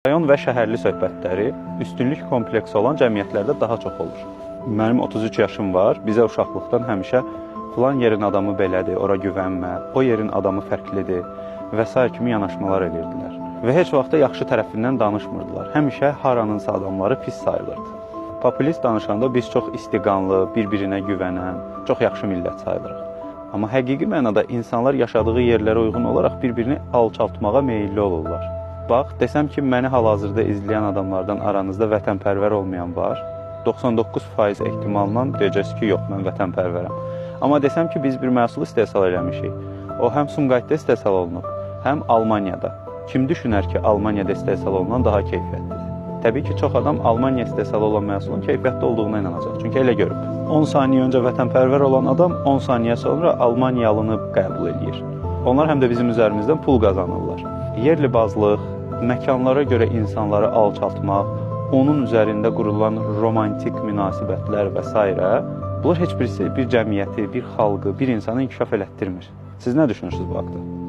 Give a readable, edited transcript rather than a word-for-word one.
Rayon və şəhərli söhbətləri üstünlük kompleksi olan cəmiyyətlərdə daha çox olur. Mənim 33 yaşım var, bizə uşaqlıqdan həmişə filan yerin adamı belədir, ora güvənmə, o yerin adamı fərqlidir və s. kimi yanaşmalar edirdilər. Və heç vaxt da yaxşı tərəfindən danışmırdılar. Həmişə haranınsa adamları pis sayılırdı. Populist danışanda biz çox istiqanlı, bir-birinə güvənən, çox yaxşı millət sayılırıq. Amma həqiqi mənada insanlar yaşadığı yerlərə uyğun olaraq bir-birini alçaltmağa meyilli olurlar. Bax, desəm ki, məni hal-hazırda izləyən adamlardan aranızda vətənpərvər olmayan var. 99% ehtimalla deyəcəksiniz ki, yox, mən vətənpərvərəm. Amma desəm ki, biz bir məhsul istehsal eləmişik. O, həm Sumqayıtda istehsal olunub, həm Almaniyada. Kim düşünər ki, Almaniyada istehsal olunan daha keyfiyyətlidir? Təbii ki, çox adam Almaniya istehsal olan məhsulun keyfiyyətli olduğuna inanacaq. Çünki elə görüb. 10 saniyə öncə vətənpərvər olan adam 10 saniyə sonra Almaniyalını qəbul edir. Onlar həm də bizim üzərimizdən pul qazanırlar. Yerli bazlıq, məkanlara görə insanları alçaltmaq, onun üzərində qurulan romantik münasibətlər və s. bunlar heç birisi bir cəmiyyəti, bir xalqı, bir insanı inkişaf elətdirmir. Siz nə düşünürsünüz bu haqda?